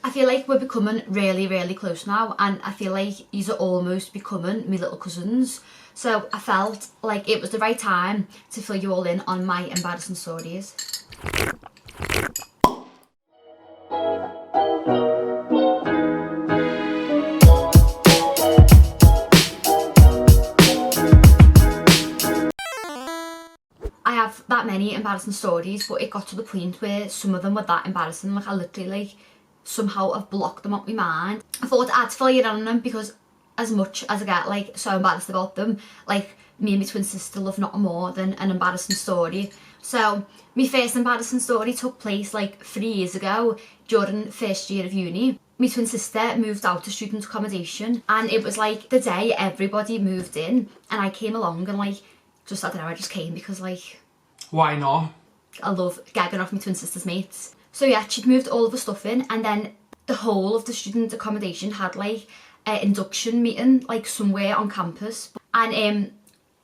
I feel like we're becoming really, really close now, and I feel like these are almost becoming my little cousins. So I felt like it was the right time to fill you all in on my embarrassing stories. I have that many embarrassing stories, but it got to the point where some of them were that embarrassing, like I literally like somehow have blocked them up my mind. I thought I'd fill you in on them because as much as I get like so embarrassed about them, like me and my twin sister love nothing more than an embarrassing story. So my first embarrassing story took place like 3 years ago during first year of uni. My twin sister moved out to student accommodation, and it was like the day everybody moved in, and I came along and like just, I don't know, I just came because like, why not? I love gagging off my twin sister's mates. So yeah, she'd moved all of her stuff in, and then the whole of the student accommodation had like an induction meeting like somewhere on campus. And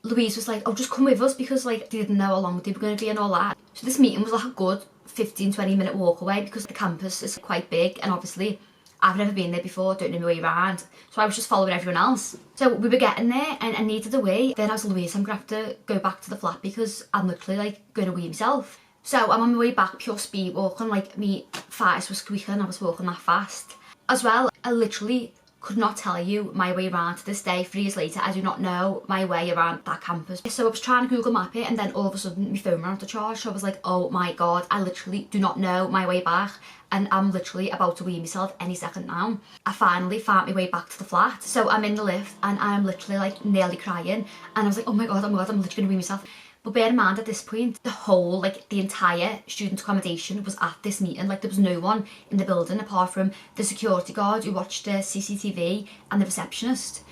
Louise was like, oh, just come with us, because like they didn't know how long they were going to be and all that. So this meeting was like a good 15-20 minute walk away, because the campus is quite big, and obviously I've never been there before, don't know my way around. So I was just following everyone else. So we were getting there, and I needed a wee. Then I was like, Louise, I'm gonna have to go back to the flat because I'm literally like going to wee myself. So I'm on my way back, pure speed walking, like me thighs were squeaking, I was walking that fast. As well, I literally could not tell you my way around to this day. 3 years later, I do not know my way around that campus. So I was trying to Google map it, and then all of a sudden my phone ran out of charge. So I was like, oh my God, I literally do not know my way back, and I'm literally about to wee myself any second now. I finally found my way back to the flat. So I'm in the lift, and I'm literally like nearly crying, and I was like, oh my God, I'm literally gonna wee myself. But bear in mind, at this point, the whole, like the entire student accommodation was at this meeting. Like there was no one in the building apart from the security guard who watched the CCTV and the receptionist.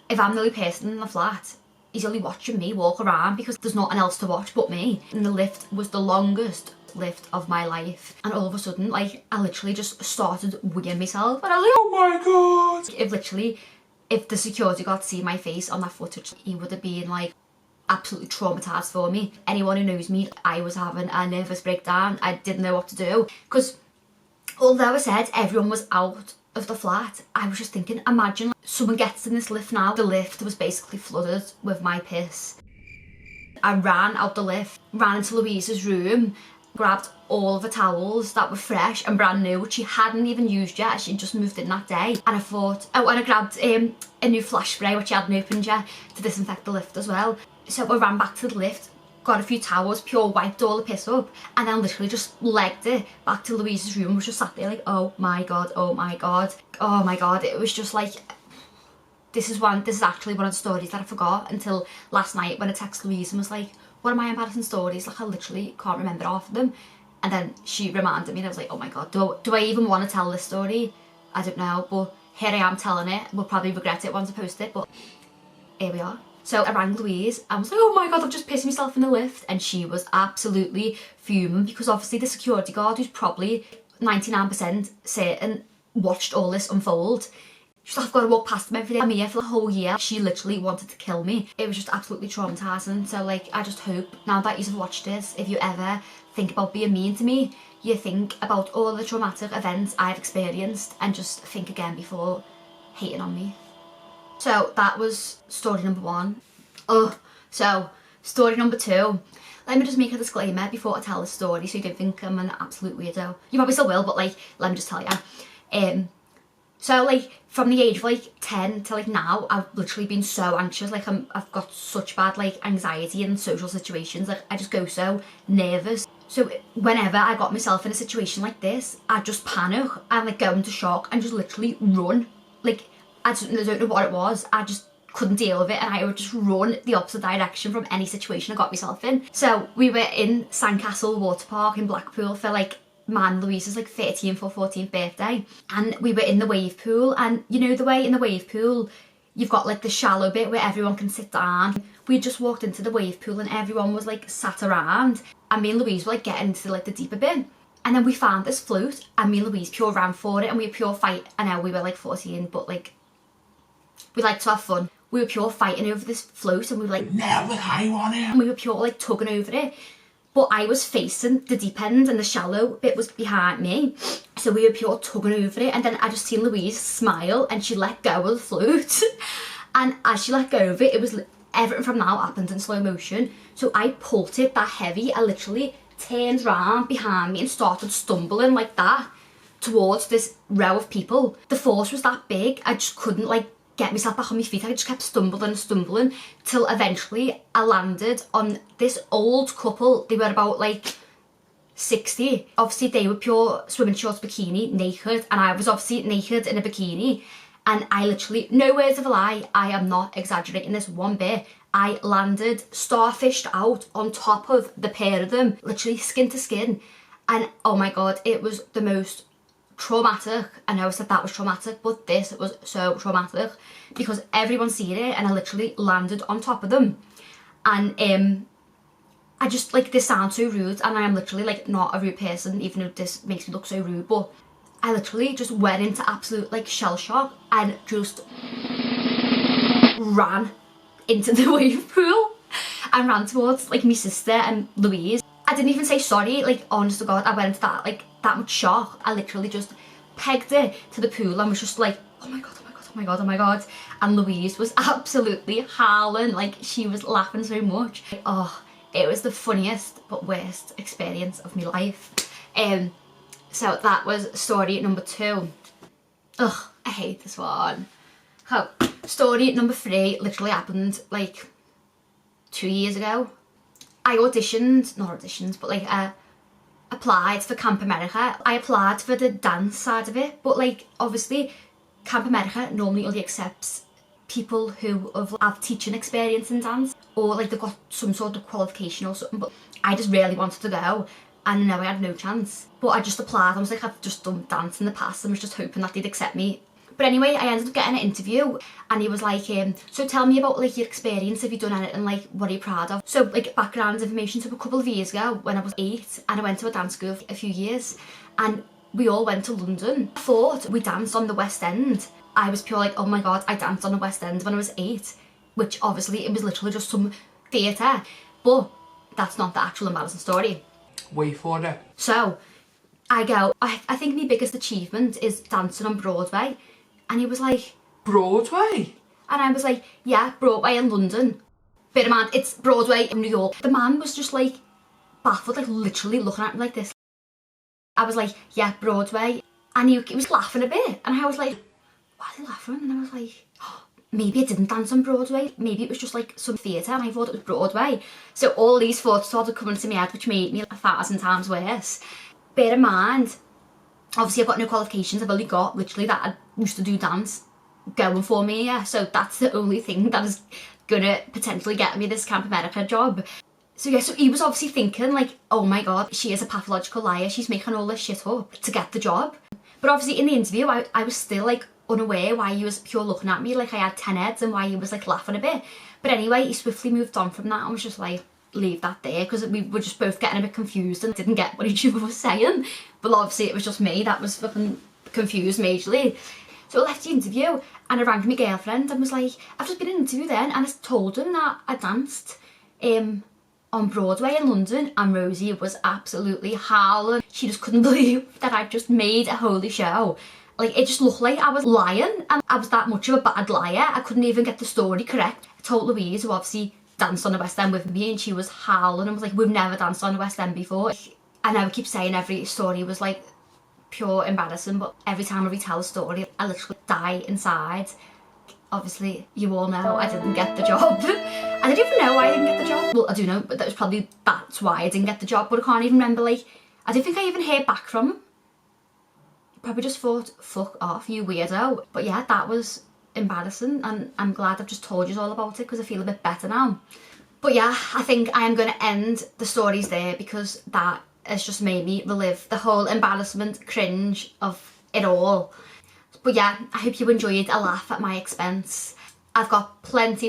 If I'm the only person in the flat, he's only watching me walk around because there's nothing else to watch but me. And the lift was the longest lift of my life. And all of a sudden, like, I literally just started weeing myself. And I was like, oh my God. If the security guard see my face on that footage, he would have been like, absolutely traumatised for me. Anyone who knows me, I was having a nervous breakdown. I didn't know what to do, because although I said everyone was out of the flat, I was just thinking, imagine like, someone gets in this lift now. The lift was basically flooded with my piss. I ran out the lift, ran into Louise's room, grabbed all of the towels that were fresh and brand new, which she hadn't even used yet. She just moved in that day. And I thought, oh, and I grabbed a new flash spray, which I hadn't opened yet, to disinfect the lift as well. So I ran back to the lift, got a few towels, pure wiped all the piss up, and then literally just legged it back to Louise's room, was just sat there like, oh my God, oh my God, oh my God. It was just like, this is actually one of the stories that I forgot until last night when I texted Louise and was like, what are my embarrassing stories? Like I literally can't remember half of them. And then she reminded me, and I was like, oh my God, do I even want to tell this story? I don't know, but here I am telling it. We'll probably regret it once I post it, but here we are. So I rang Louise and was like, oh my God, I've just pissed myself in the lift. And she was absolutely fuming, because obviously the security guard, who's probably 99% certain, watched all this unfold. She's like, I've got to walk past them every day. I'm here for the whole year. She literally wanted to kill me. It was just absolutely traumatising. So like, I just hope now that you've watched this, if you ever think about being mean to me, you think about all the traumatic events I've experienced and just think again before hating on me. So that was story number 1. So story number 2. Let me just make a disclaimer before I tell the story, so you don't think I'm an absolute weirdo. You probably still will, but like, let me just tell you. So like, from the age of like 10 to like now, I've literally been so anxious. Like I've got such bad like anxiety in social situations. Like I just go so nervous. So whenever I got myself in a situation like this, I'd just panic and like go into shock and just literally run. Like I don't know what it was. I just couldn't deal with it, and I would just run the opposite direction from any situation I got myself in. So we were in Sandcastle Water Park in Blackpool for like mine and Louise's like 13th or 14th birthday, and we were in the wave pool. And you know the way in the wave pool you've got like the shallow bit where everyone can sit down. We just walked into the wave pool and everyone was like sat around, and me and Louise were like getting into like the deeper bit. And then we found this float, and me and Louise pure ran for it, and we were pure fight. I know we were like 14, but like we like to have fun. We were pure fighting over this float, and we were like, now look, I want it. And we were pure like tugging over it. But I was facing the deep end and the shallow bit was behind me. So we were pure tugging over it, and then I just seen Louise smile and she let go of the flute. And as she let go of it, it was everything from now happened in slow motion. So I pulled it that heavy, I literally turned round behind me and started stumbling like that towards this row of people. The force was that big, I just couldn't like get myself back on my feet. I just kept stumbling and stumbling till eventually I landed on this old couple. They were about like 60. Obviously they were pure swimming shorts, bikini, naked, and I was obviously naked in a bikini. And I literally, no words of a lie, I am not exaggerating this one bit, I landed starfished out on top of the pair of them, literally skin to skin. And oh my god, it was the most traumatic. I know I said that was traumatic, but this was so traumatic because everyone's seen it and I literally landed on top of them. And I just, like, this sounds so rude, and I am literally like not a rude person, even though this makes me look so rude, but I literally just went into absolute like shell shock and just ran into the wave pool and ran towards like my sister and Louise. I didn't even say sorry, like honest to god, I went into that much shock. I literally just pegged it to the pool and was just like, oh my god, oh my god, oh my god, oh my god. And Louise was absolutely howling, like she was laughing so much. Oh, it was the funniest but worst experience of my life. So that was story number 2. Ugh, I hate this one. Oh, story number 3 literally happened like 2 years ago. I not but like applied for Camp America. I applied for the dance side of it, but like obviously Camp America normally only accepts people who have teaching experience in dance, or like they've got some sort of qualification or something, but I just really wanted to go. And no, I had no chance. But I just applied. I was like, I've just done dance in the past and was just hoping that they'd accept me. But anyway, I ended up getting an interview and he was like, so tell me about like your experience, have you done anything, like what are you proud of? So like background information, so a couple of years ago when I was 8 and I went to a dance school for a few years and we all went to London. I thought we danced on the West End. I was pure like, oh my god, I danced on the West End when I was 8, which obviously it was literally just some theatre. But that's not the actual embarrassing story. Wait for it. So I go, I think my biggest achievement is dancing on Broadway. And he was like, Broadway? And I was like, yeah, Broadway in London. Bear in mind, it's Broadway in New York. The man was just like baffled, like literally looking at me like this. I was like, yeah, Broadway. And he was laughing a bit. And I was like, why are they laughing? And I was like, oh, maybe I didn't dance on Broadway. Maybe it was just like some theatre and I thought it was Broadway. So all these thoughts started coming to my head, which made me 1,000 times worse. Bear in mind, obviously I've got no qualifications. I've only got literally that I used to do dance going for me, yeah. So that's the only thing that is gonna potentially get me this Camp America job. So yeah, so he was obviously thinking like, oh my god, she is a pathological liar. She's making all this shit up to get the job. But obviously in the interview, I was still like unaware why he was pure looking at me like I had 10 heads and why he was like laughing a bit. But anyway, he swiftly moved on from that and was just like, leave that there, because we were just both getting a bit confused and didn't get what each other was saying. But obviously it was just me that was fucking confused majorly. So I left the interview and I rang my girlfriend and was like, I've just been in an interview then, and I told him that I danced on Broadway in London, and Rosie was absolutely howling. She just couldn't believe that I'd just made a holy show. Like, it just looked like I was lying, and I was that much of a bad liar. I couldn't even get the story correct. I told Louise, who obviously danced on the West End with me, and she was howling and was like, we've never danced on the West End before. I know I keep saying every story was like pure embarrassing, but every time I retell a story, I literally die inside. Obviously, you all know I didn't get the job. I didn't even know why I didn't get the job. Well, I do know, but that's why I didn't get the job, but I can't even remember, like, I don't think I even heard back from him. Probably just thought, fuck off, you weirdo. But yeah, that was embarrassing, and I'm glad I've just told you all about it because I feel a bit better now. But yeah, I think I am going to end the stories there because that has just made me relive the whole embarrassment, cringe of it all. But yeah, I hope you enjoyed a laugh at my expense. I've got plenty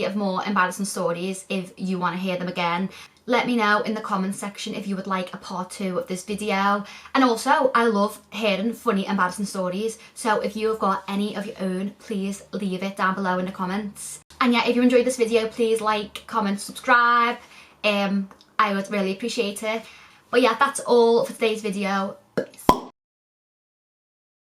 of more embarrassing stories if you want to hear them again. Let me know in the comments section if you would like a part 2 of this video. And also, I love hearing funny, embarrassing stories. So if you have got any of your own, please leave it down below in the comments. And yeah, if you enjoyed this video, please like, comment, subscribe. I would really appreciate it. But yeah, that's all for today's video. Peace.